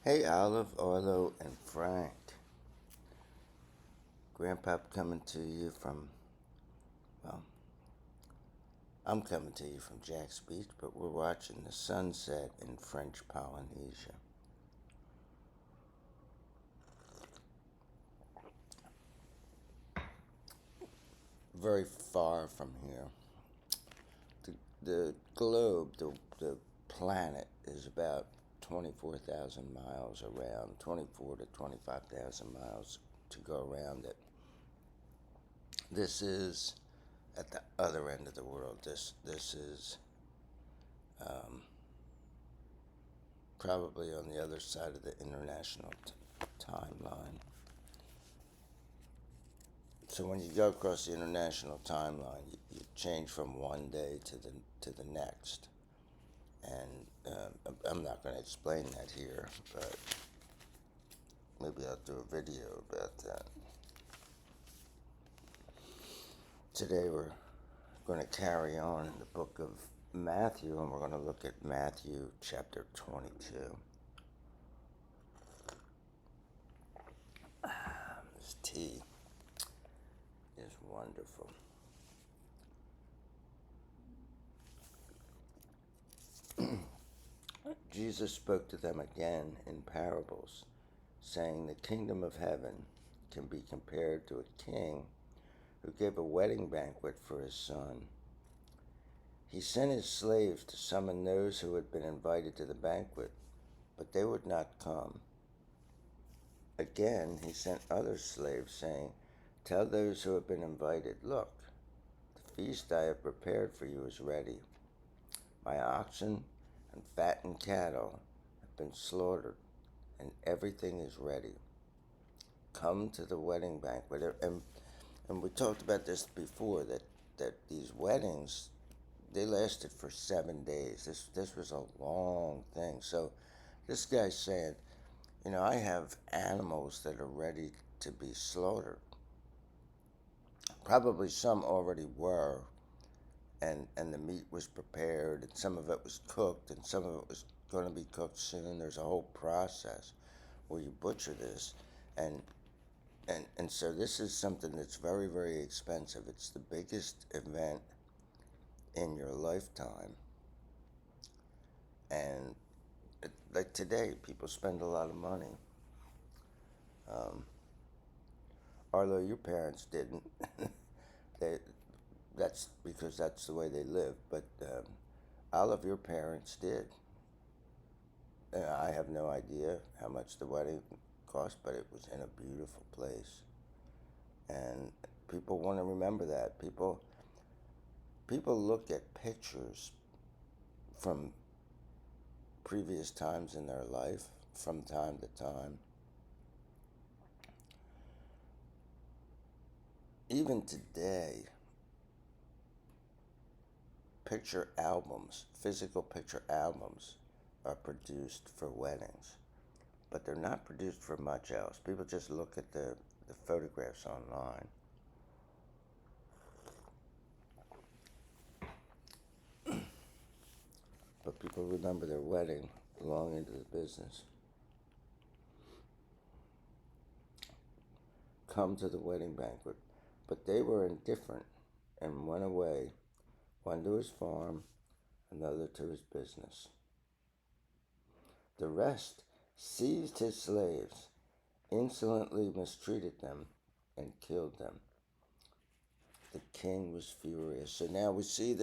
Hey, Olive, Orlo, and Frank. Grandpa coming to you from, well, I'm coming to you from Jack's Beach, but we're watching the sunset in French Polynesia. Very far from here. The globe, the planet, is about 24,000 miles around, 24 to 25,000 miles to go around it. This is at the other end of the world. This is probably on the other side of the international timeline. So when you go across the international timeline, you change from one day to the next, and I'm not going to explain that here, but maybe I'll do a video about that. Today we're going to carry on in the book of Matthew, and we're going to look at Matthew chapter 22. This tea is wonderful. Jesus spoke to them again in parables, saying, "The kingdom of heaven can be compared to a king who gave a wedding banquet for his son. He sent his slaves to summon those who had been invited to the banquet, but they would not come. Again, he sent other slaves, saying, 'Tell those who have been invited, look, the feast I have prepared for you is ready. My oxen and fattened cattle have been slaughtered, and everything is ready. Come to the wedding banquet.'" And we talked about this before, that these weddings, they lasted for 7 days. This was a long thing. So this guy's saying, I have animals that are ready to be slaughtered. Probably some already were, and the meat was prepared, and some of it was cooked, and some of it was going to be cooked soon. There's a whole process where you butcher this, and so this is something that's very, very expensive. It's the biggest event in your lifetime, and like today, people spend a lot of money. Although your parents didn't, they, that's because that's the way they lived. But all of your parents did. And I have no idea how much the wedding cost, but it was in a beautiful place, and people want to remember that. People look at pictures from previous times in their life from time to time. Even today, physical picture albums, are produced for weddings, but they're not produced for much else. People just look at the photographs online. But people remember their wedding long into the business. Come to the wedding banquet. But they were indifferent and went away, one to his farm, another to his business. The rest seized his slaves, insolently mistreated them, and killed them. The king was furious. So now we see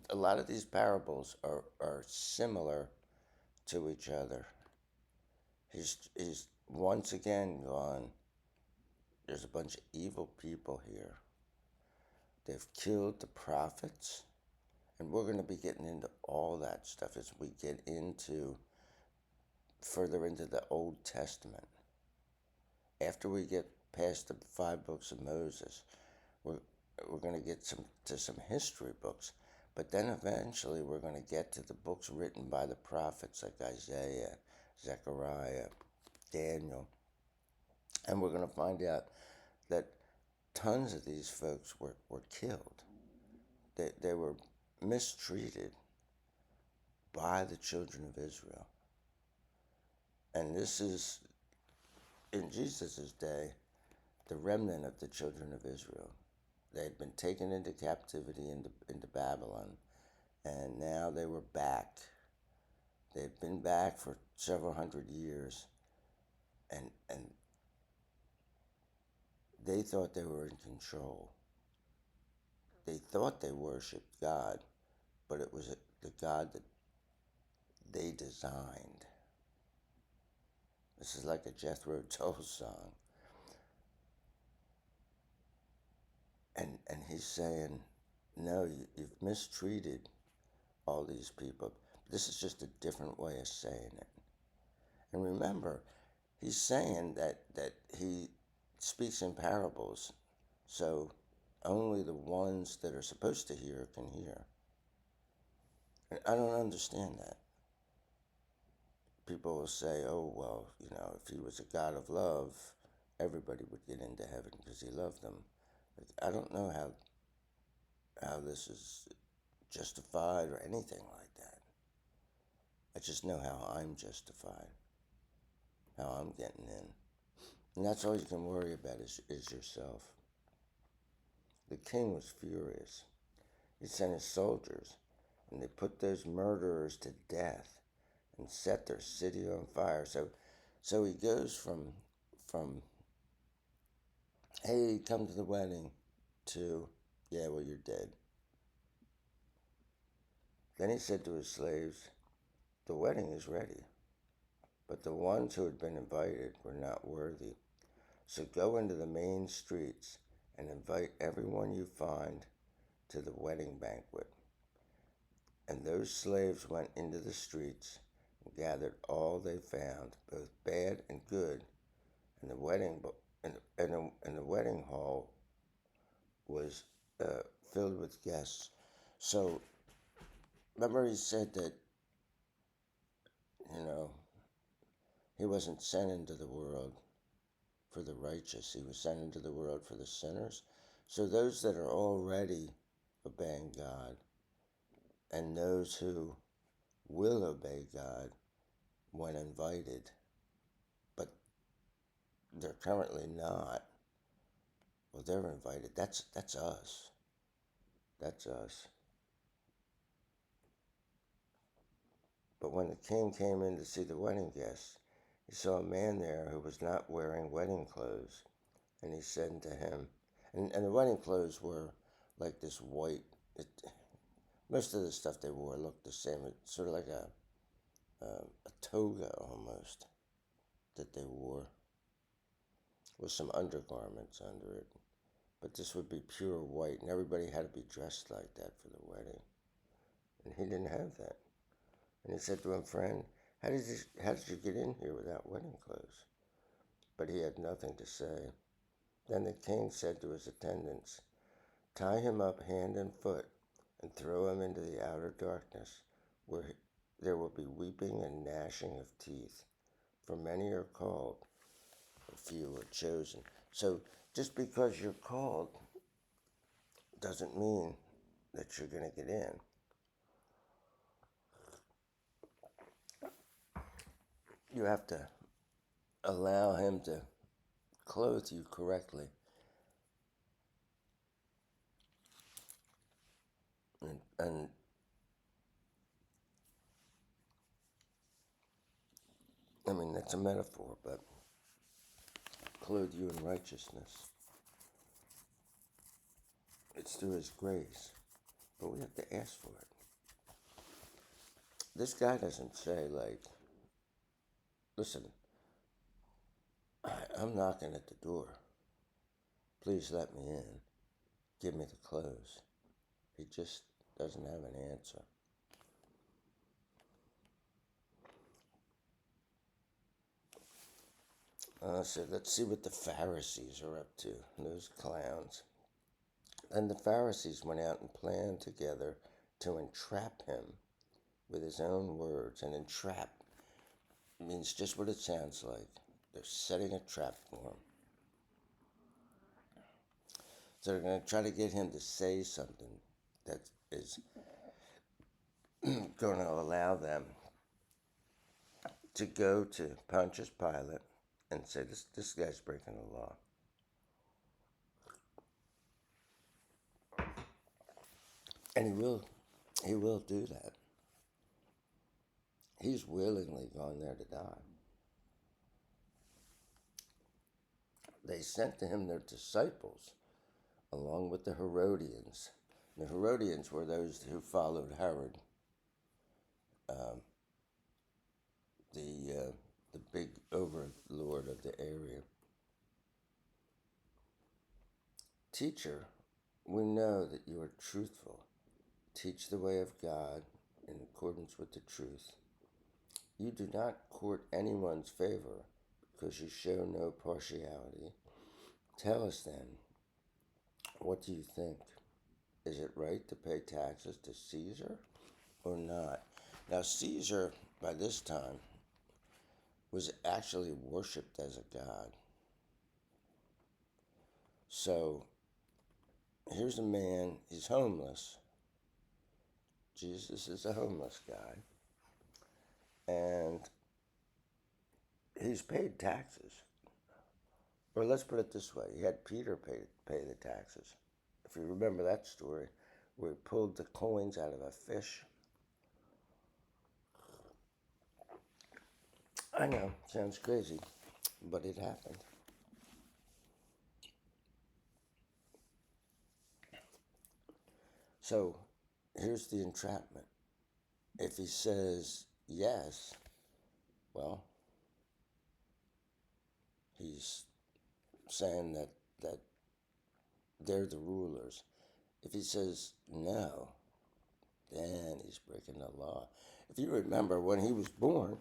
a lot of these parables are similar to each other. He's once again gone, there's a bunch of evil people here. They've killed the prophets. And we're going to be getting into all that stuff as we get further into the Old Testament. After we get past the 5 books of Moses, we're going to get to some history books. But then eventually we're going to get to the books written by the prophets like Isaiah, Zechariah, Daniel. And we're going to find out that tons of these folks were killed. They were mistreated by the children of Israel. And this is, in Jesus' day, the remnant of the children of Israel. They had been taken into captivity into Babylon, and now they were back. They had been back for several hundred years, and they thought they were in control. They thought they worshiped God, but it was the God that they designed. This is like a Jethro Tull song. And he's saying, no, you've mistreated all these people. This is just a different way of saying it. And remember, he's saying that he speaks in parables, so only the ones that are supposed to hear can hear. And I don't understand that. People will say, oh, well, if he was a God of love, everybody would get into heaven because he loved them. I don't know how this is justified or anything like that. I just know how I'm justified, how I'm getting in. And that's all you can worry about is yourself. The king was furious. He sent his soldiers, and they put those murderers to death and set their city on fire. So he goes from hey, come to the wedding, to, yeah, well, you're dead. Then he said to his slaves, the wedding is ready, but the ones who had been invited were not worthy. So go into the main streets and invite everyone you find to the wedding banquet. And those slaves went into the streets and gathered all they found, both bad and good, and the wedding and the wedding hall was filled with guests. So remember, he said that he wasn't sent into the world for the righteous; he was sent into the world for the sinners. So those that are already obeying God, and those who will obey God when invited, but they're currently not. Well, they're invited. That's us. That's us. But when the king came in to see the wedding guests, he saw a man there who was not wearing wedding clothes. And he said to him, and the wedding clothes were like this white, most of the stuff they wore looked the same. It's sort of like a toga almost that they wore with some undergarments under it. But this would be pure white, and everybody had to be dressed like that for the wedding. And he didn't have that. And he said to him, friend, how did you get in here without wedding clothes? But he had nothing to say. Then the king said to his attendants, tie him up hand and foot and throw him into the outer darkness, where there will be weeping and gnashing of teeth. For many are called, but few are chosen. So just because you're called doesn't mean that you're going to get in. You have to allow him to clothe you correctly. And I mean, that's a metaphor, but clothe you in righteousness. It's through his grace, but we have to ask for it. This guy doesn't say, like, listen, I'm knocking at the door. Please let me in. Give me the clothes. He just doesn't have an answer. So let's see what the Pharisees are up to, those clowns. And the Pharisees went out and planned together to entrap him with his own words. And entrap means just what it sounds like. They're setting a trap for him. So they're going to try to get him to say something that is going to allow them to go to Pontius Pilate and say, this guy's breaking the law. And he will do that. He's willingly gone there to die. They sent to him their disciples, along with the Herodians. The Herodians were those who followed Herod, the big overlord of the area. Teacher, we know that you are truthful. Teach the way of God in accordance with the truth. You do not court anyone's favor because you show no partiality. Tell us then, what do you think? Is it right to pay taxes to Caesar or not? Now, Caesar, by this time, was actually worshipped as a god. So, here's a man, he's homeless. Jesus is a homeless guy. And he's paid taxes. Or let's put it this way, he had Peter pay the taxes. If you remember that story, where he pulled the coins out of a fish. I know, sounds crazy, but it happened. So, here's the entrapment. If he says yes, well, he's saying that they're the rulers. If he says no, then he's breaking the law. If you remember, when he was born,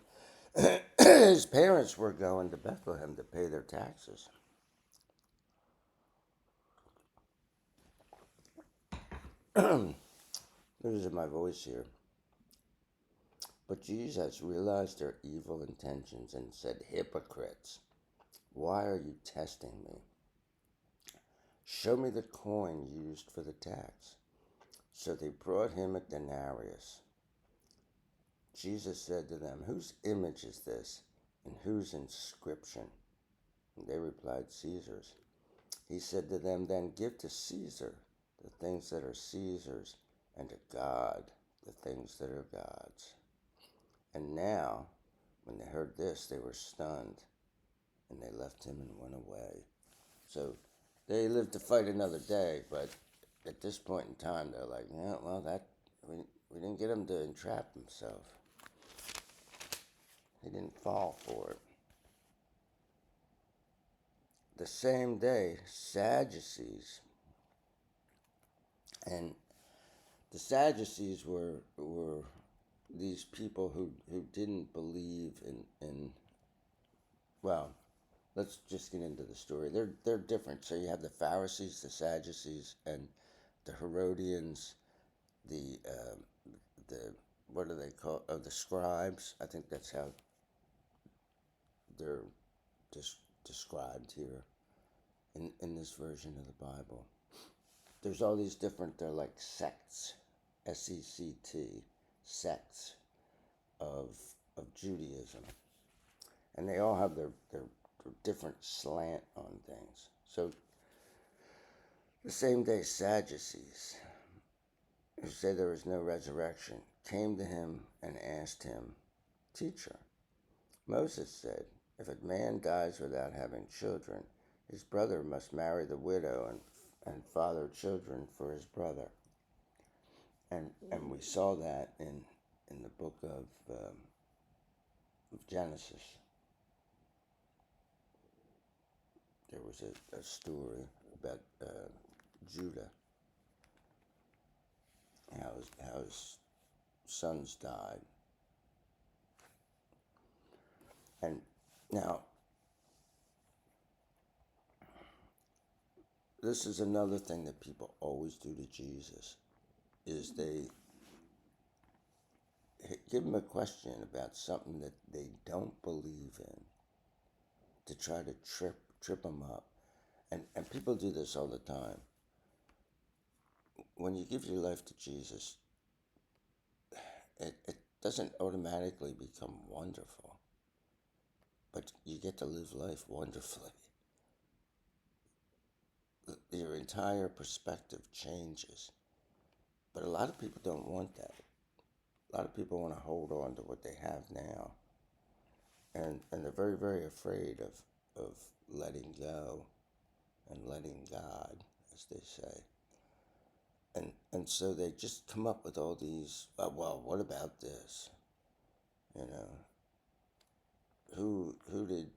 his parents were going to Bethlehem to pay their taxes. Losing my voice here. But Jesus realized their evil intentions and said, "Hypocrites, why are you testing me? Show me the coin used for the tax." So they brought him a denarius. Jesus said to them, "Whose image is this, and whose inscription?" And they replied, "Caesar's." He said to them, "Then give to Caesar the things that are Caesar's, and to God the things that are God's." And now, when they heard this, they were stunned, and they left him and went away. So they lived to fight another day, but at this point in time, they're like, yeah, well, we didn't get him to entrap himself. He didn't fall for it. The same day, Sadducees, and the Sadducees were these people who didn't believe in well, let's just get into the story. They're different. So you have the Pharisees, the Sadducees, and the Herodians, the what do they call? Oh, the scribes. I think that's how they're described here in this version of the Bible. There's all these different. They're like sects, SECT, sects of Judaism, and they all have their different slant on things. So the same day, Sadducees, who say there is no resurrection, came to him and asked him, "Teacher, Moses said, if a man dies without having children, his brother must marry the widow and father children for his brother." And we saw that in the book of Genesis. There was a story about Judah, how his sons died. And now, this is another thing that people always do to Jesus, is they give him a question about something that they don't believe in to try to trip him up. And people do this all the time. When you give your life to Jesus, it doesn't automatically become wonderful. but you get to live life wonderfully. Your entire perspective changes. But a lot of people don't want that. A lot of people want to hold on to what they have now. And they're very, very afraid of letting go and letting God, as they say. And so they just come up with all these, well, what about this? You know, who did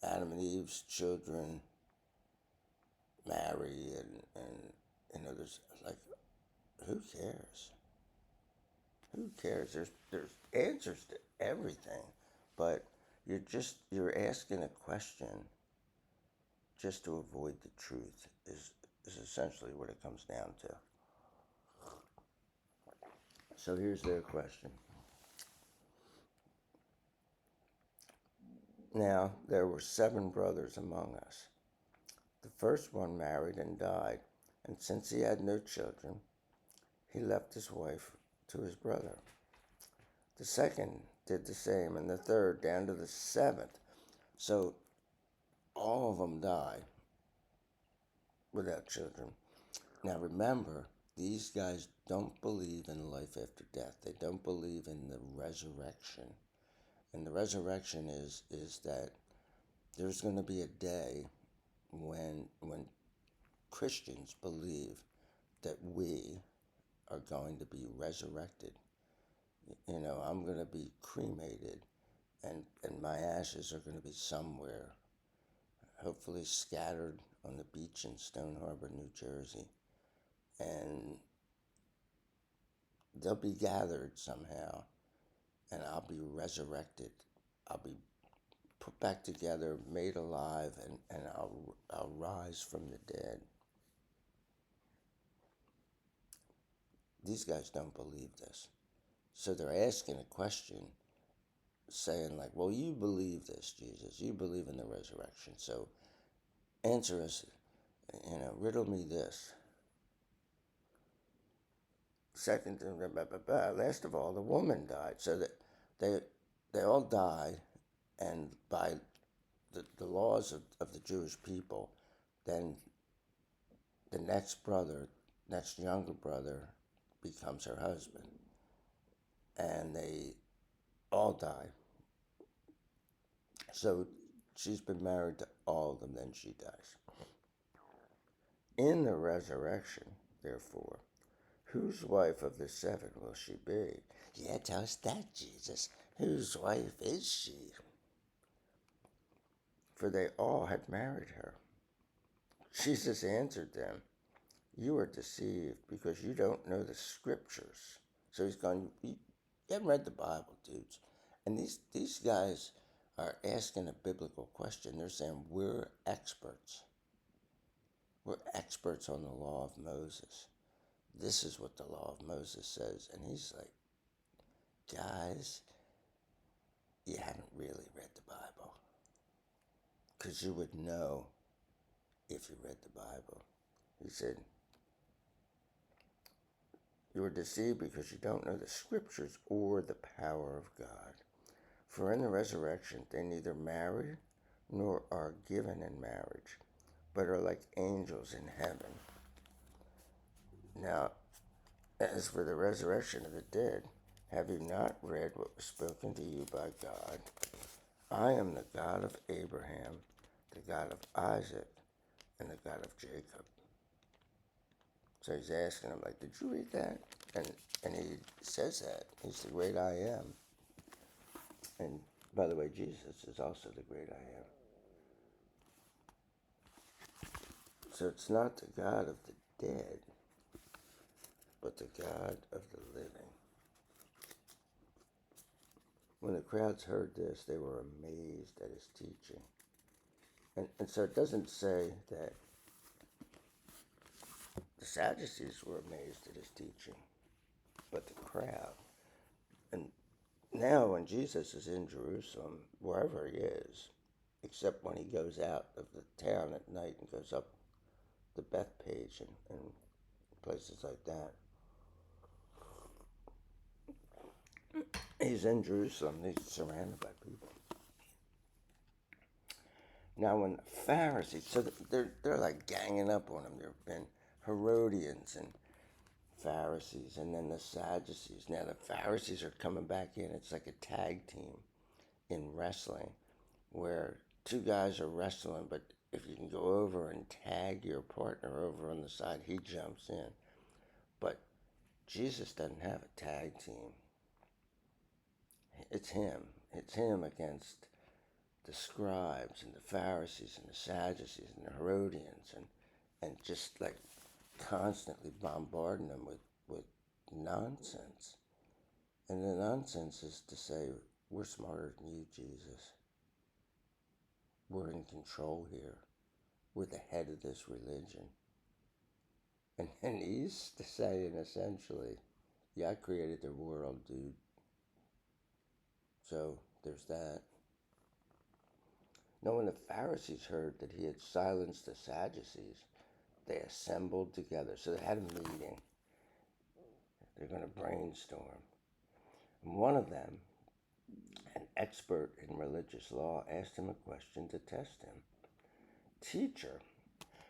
Adam and Eve's children marry? And there's like, who cares? Who cares? There's answers to everything, but you're asking a question just to avoid the truth is essentially what it comes down to. So here's their question. Now there were 7 brothers among us. The first one married and died, and since he had no children, he left his wife to his brother. The second did the same, and the third down to the 7th. So all of them died without children. Now remember, these guys don't believe in life after death. They don't believe in the resurrection. And the resurrection is that there's going to be a day when Christians believe that we are going to be resurrected. I'm going to be cremated, and my ashes are going to be somewhere, hopefully scattered on the beach in Stone Harbor, New Jersey. And they'll be gathered somehow, and I'll be resurrected. I'll be put back together, made alive, and I'll rise from the dead. These guys don't believe this. So they're asking a question, saying like, well, you believe this, Jesus. You believe in the resurrection. So answer us, riddle me this. Second, last of all, the woman died. So that they all died, and by the laws of the Jewish people, then the next younger brother, becomes her husband. And they all die. So she's been married to all of them, then she dies. In the resurrection, therefore, whose wife of the 7 will she be? Yeah, tell us that, Jesus. Whose wife is she? For they all had married her. Jesus answered them, you are deceived because you don't know the scriptures. So he's going, you haven't read the Bible, dudes. And these guys are asking a biblical question. They're saying, we're experts. We're experts on the law of Moses. This is what the law of Moses says. And he's like, guys, you haven't really read the Bible. Because you would know if you read the Bible. He said, you are deceived because you don't know the scriptures or the power of God. For in the resurrection they neither marry nor are given in marriage, but are like angels in heaven. Now, as for the resurrection of the dead, have you not read what was spoken to you by God? I am the God of Abraham, the God of Isaac, and the God of Jacob. So he's asking him, like, did you read that? And he says that. He's the great I am. And by the way, Jesus is also the great I am. So it's not the God of the dead, but the God of the living. When the crowds heard this, they were amazed at his teaching. And so it doesn't say that the Sadducees were amazed at his teaching, but the crowd. And now when Jesus is in Jerusalem, wherever he is, except when he goes out of the town at night and goes up the Bethpage and places like that, He's in Jerusalem. He's surrounded by people. Now, when the Pharisees, so they're like ganging up on him. There have been Herodians and Pharisees, and then the Sadducees. Now the Pharisees are coming back in. It's like a tag team in wrestling, where two guys are wrestling, but if you can go over and tag your partner over on the side, he jumps in. But Jesus doesn't have a tag team. It's him. It's him against the scribes and the Pharisees and the Sadducees and the Herodians, and just like constantly bombarding them with nonsense. And the nonsense is to say, we're smarter than you, Jesus. We're in control here. We're the head of this religion. And he's saying essentially, yeah, I created the world, dude. So there's that. Now, when the Pharisees heard that he had silenced the Sadducees, they assembled together. So they had a meeting. They're going to brainstorm. And one of them, an expert in religious law, asked him a question to test him. Teacher.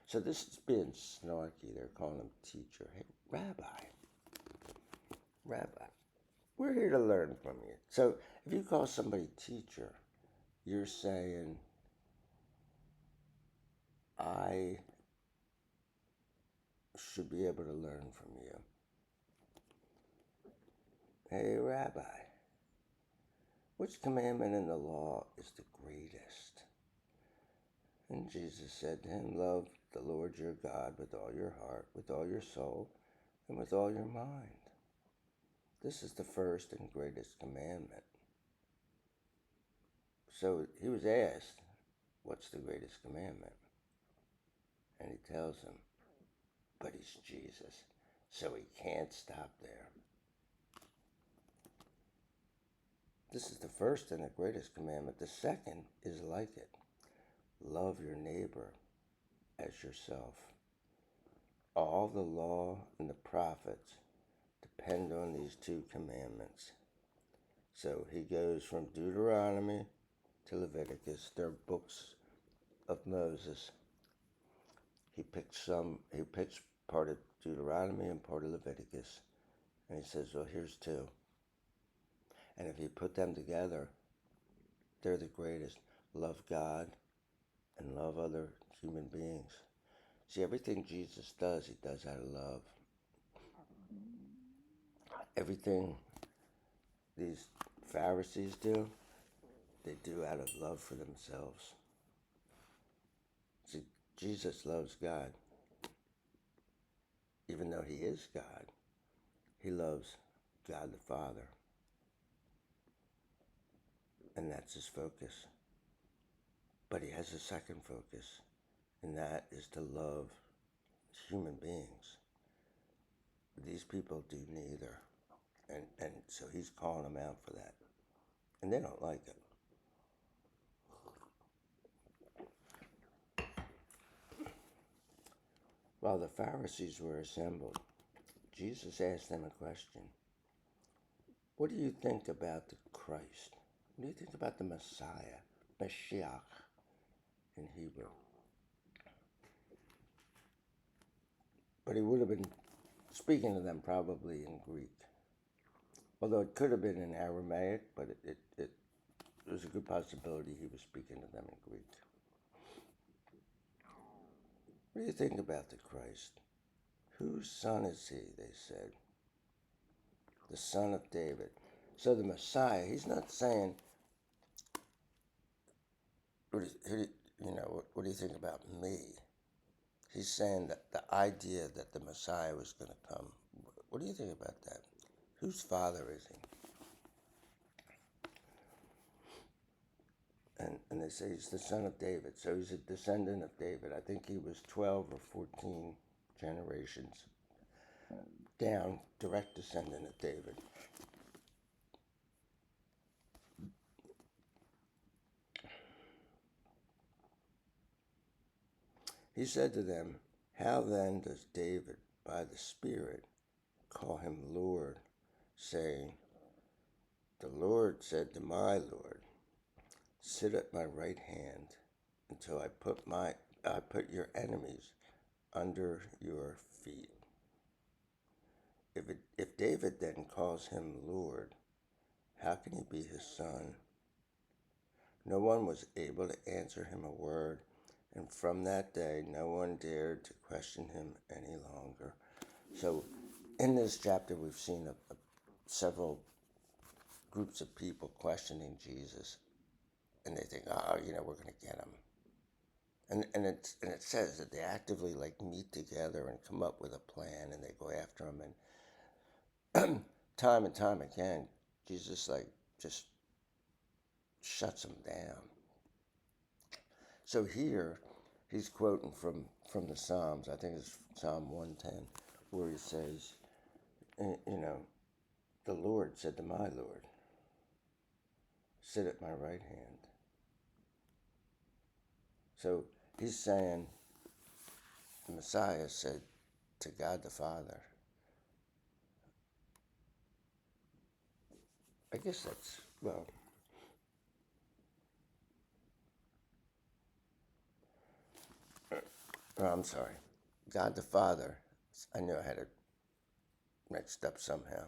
So this is being snarky. They're calling him teacher. Hey, Rabbi, we're here to learn from you. So if you call somebody teacher, you're saying, I should be able to learn from you. Hey, Rabbi, which commandment in the law is the greatest? And Jesus said to him, love the Lord your God with all your heart, with all your soul, and with all your mind. This is the first and greatest commandment. So he was asked, what's the greatest commandment? And he tells him, but he's Jesus, so he can't stop there. This is the first and the greatest commandment. The second is like it. Love your neighbor as yourself. All the law and the prophets depend on these two commandments. So he goes from Deuteronomy to Leviticus. They're books of Moses. He picks part of Deuteronomy and part of Leviticus, and he says, well, here's two. And if you put them together, they're the greatest. Love God and love other human beings. See, everything Jesus does, he does out of love. Everything these Pharisees do, they do out of love for themselves. See, Jesus loves God. Even though he is God, he loves God the Father. And that's his focus. But he has a second focus, and that is to love human beings. These people do neither. And so he's calling them out for that. And they don't like it. While the Pharisees were assembled, Jesus asked them a question. What do you think about the Christ? What do you think about the Messiah, Mashiach in Hebrew? But he would have been speaking to them probably in Greek. Although it could have been in Aramaic, but it was a good possibility he was speaking to them in Greek. What do you think about the Christ? Whose son is he, they said. The son of David. So the Messiah, he's not saying, what do you think about me? He's saying that the idea that the Messiah was going to come. What do you think about that? Whose father is he? And they say he's the son of David, so he's a descendant of David. I think he was 12 or 14 generations down, direct descendant of David. He said to them, how then does David, by the Spirit, call him Lord, saying, The Lord said to my Lord, sit at my right hand until I put your enemies under your feet. If David then calls him Lord, how can he be his son? No one was able to answer him a word, and from that day no one dared to question him any longer. So in this chapter we've seen several groups of people questioning Jesus, and they think, we're going to get him. And it says that they actively meet together and come up with a plan, and they go after him. And time and time again, Jesus just shuts them down. So here, he's quoting from the Psalms. I think it's Psalm 110, where he says, the Lord said to my Lord, sit at my right hand. So he's saying, the Messiah said to God the Father. I guess that's, I'm sorry. God the Father, I knew I had it mixed up somehow,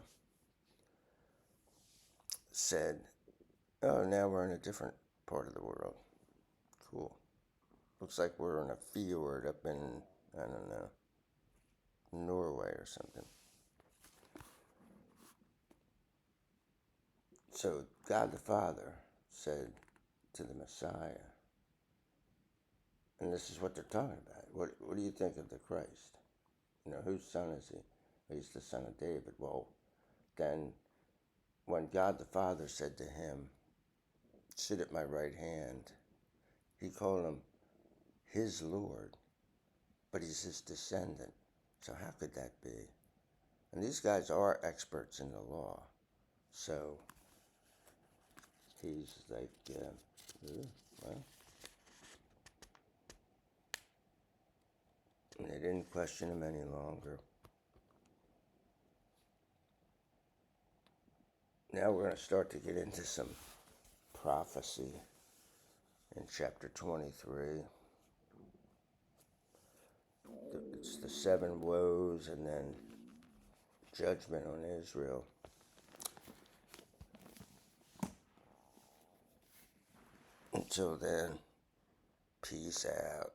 said, oh, now we're in a different part of the world. Cool. Looks like we're in a fjord up in, I don't know, Norway or something. So God the Father said to the Messiah, and this is what they're talking about. What do you think of the Christ? Whose son is he? He's the son of David. Well, then when God the Father said to him, sit at my right hand, he called him his Lord, but he's his descendant. So how could that be? And these guys are experts in the law. So he's like, well. And they didn't question him any longer. Now we're going to start to get into some prophecy in chapter 23. It's the 7 woes and then judgment on Israel. Until then, peace out.